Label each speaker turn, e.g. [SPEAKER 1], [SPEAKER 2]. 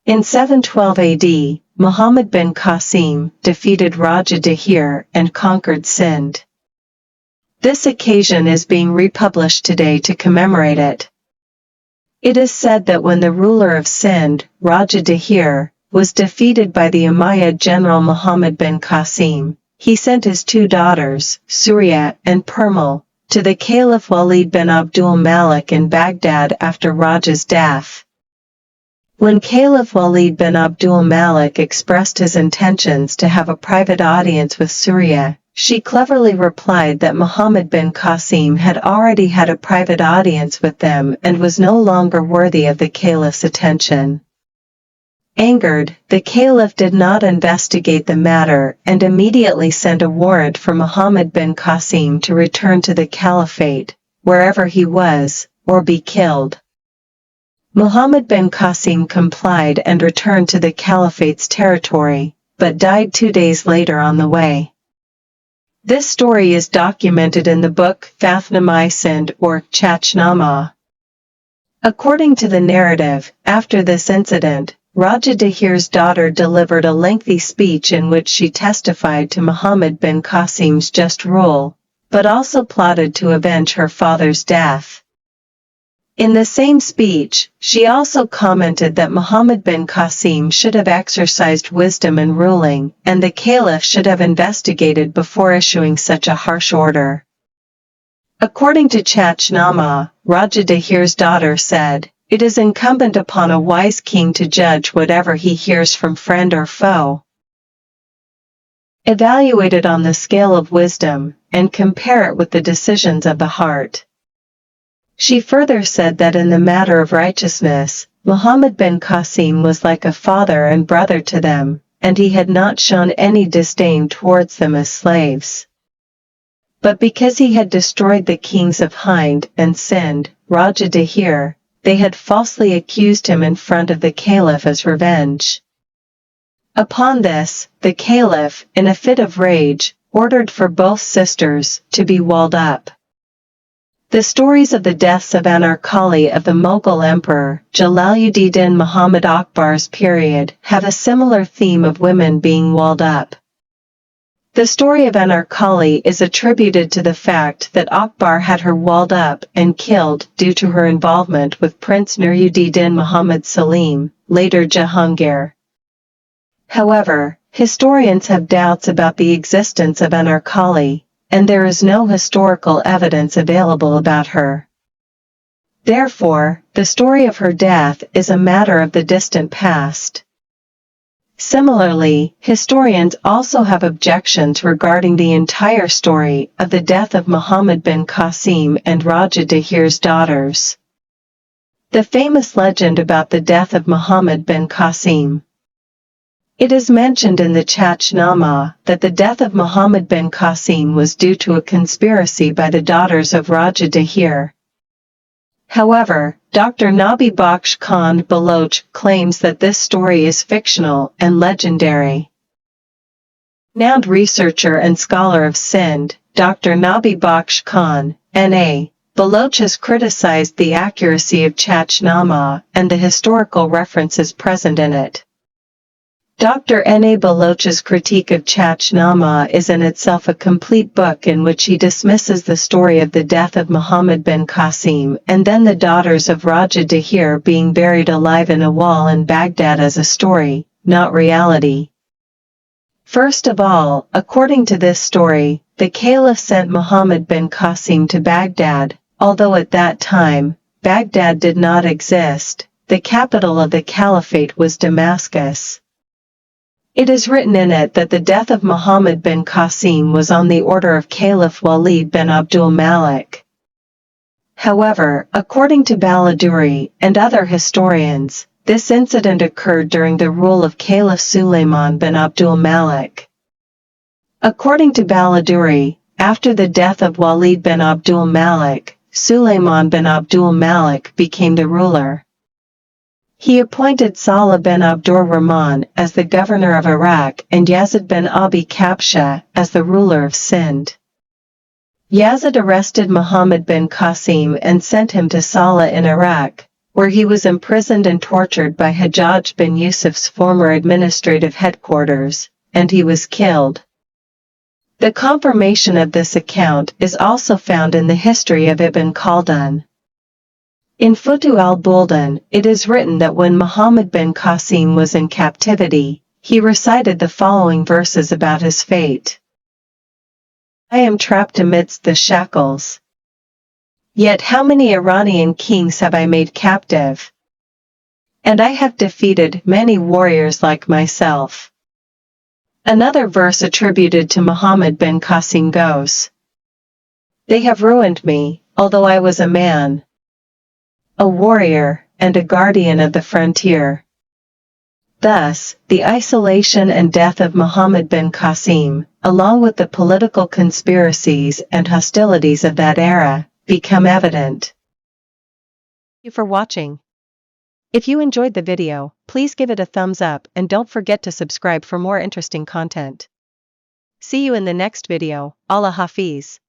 [SPEAKER 1] In 712 AD, Muhammad bin Qasim defeated Raja Dahir and conquered Sindh. This occasion is being republished today to commemorate it. It is said that when the ruler of Sindh, Raja Dahir, was defeated by the Umayyad general Muhammad bin Qasim, he sent his two daughters, Surya and Permal, to the Caliph Walid bin Abdul Malik in Baghdad after Raja's death. When Caliph Walid bin Abdul Malik expressed his intentions to have a private audience with Surya, she cleverly replied that Muhammad bin Qasim had already had a private audience with them and was no longer worthy of the caliph's attention. Angered, the caliph did not investigate the matter and immediately sent a warrant for Muhammad bin Qasim to return to the caliphate, wherever he was, or be killed. Muhammad bin Qasim complied and returned to the caliphate's territory, but died 2 days later on the way. This story is documented in the book Chach Nama Sindh or Chach Nama. According to the narrative, after this incident, Raja Dahir's daughter delivered a lengthy speech in which she testified to Muhammad bin Qasim's just rule, but also plotted to avenge her father's death. In the same speech, she also commented that Muhammad bin Qasim should have exercised wisdom in ruling, and the caliph should have investigated before issuing such a harsh order. According to Chach Nama, Raja Dahir's daughter said, "It is incumbent upon a wise king to judge whatever he hears from friend or foe. Evaluate it on the scale of wisdom, and compare it with the decisions of the heart." She further said that in the matter of righteousness, Muhammad bin Qasim was like a father and brother to them, and he had not shown any disdain towards them as slaves. But because he had destroyed the kings of Hind and Sindh, Raja Dahir, they had falsely accused him in front of the caliph as revenge. Upon this, the caliph, in a fit of rage, ordered for both sisters to be walled up. The stories of the deaths of Anarkali of the Mughal Emperor Jalaluddin Muhammad Akbar's period have a similar theme of women being walled up. The story of Anarkali is attributed to the fact that Akbar had her walled up and killed due to her involvement with Prince Nuruddin Muhammad Salim, later Jahangir. However, historians have doubts about the existence of Anarkali, and there is no historical evidence available about her. Therefore, the story of her death is a matter of the distant past. Similarly, historians also have objections regarding the entire story of the death of Muhammad bin Qasim and Raja Dahir's daughters. The famous legend about the death of Muhammad bin Qasim. It is mentioned in the Chach Nama that the death of Muhammad bin Qasim was due to a conspiracy by the daughters of Raja Dahir. However, Dr. Nabi Bakhsh Khan Baloch claims that this story is fictional and legendary. Renowned researcher and scholar of Sindh, Dr. Nabi Bakhsh Khan, N.A., Baloch has criticized the accuracy of Chach Nama and the historical references present in it. Dr. N.A. Baloch's critique of Chach Nama is in itself a complete book in which he dismisses the story of the death of Muhammad bin Qasim and then the daughters of Raja Dahir being buried alive in a wall in Baghdad as a story, not reality. First of all, according to this story, the caliph sent Muhammad bin Qasim to Baghdad, although at that time, Baghdad did not exist. The capital of the caliphate was Damascus. It is written in it that the death of Muhammad bin Qasim was on the order of Caliph Walid bin Abdul Malik. However, according to Baladuri and other historians, this incident occurred during the rule of Caliph Sulayman bin Abdul Malik. According to Baladuri, after the death of Walid bin Abdul Malik, Sulayman bin Abdul Malik became the ruler. He appointed Salah bin Abdur Rahman as the governor of Iraq and Yazid bin Abi Kabsha as the ruler of Sindh. Yazid arrested Muhammad bin Qasim and sent him to Salah in Iraq, where he was imprisoned and tortured by Hajjaj bin Yusuf's former administrative headquarters, and he was killed. The confirmation of this account is also found in the history of Ibn Khaldun. In Futu al-Buldan, it is written that when Muhammad bin Qasim was in captivity, he recited the following verses about his fate. I am trapped amidst the shackles. Yet how many Iranian kings have I made captive? And I have defeated many warriors like myself. Another verse attributed to Muhammad bin Qasim goes, they have ruined me, although I was a man, a warrior, and a guardian of the frontier. Thus, the isolation and death of Muhammad bin Qasim, along with the political conspiracies and hostilities of that era, become evident. Thank you for watching. If you enjoyed the video, please give it a thumbs up and don't forget to subscribe for more interesting content. See you in the next video. Allah Hafiz.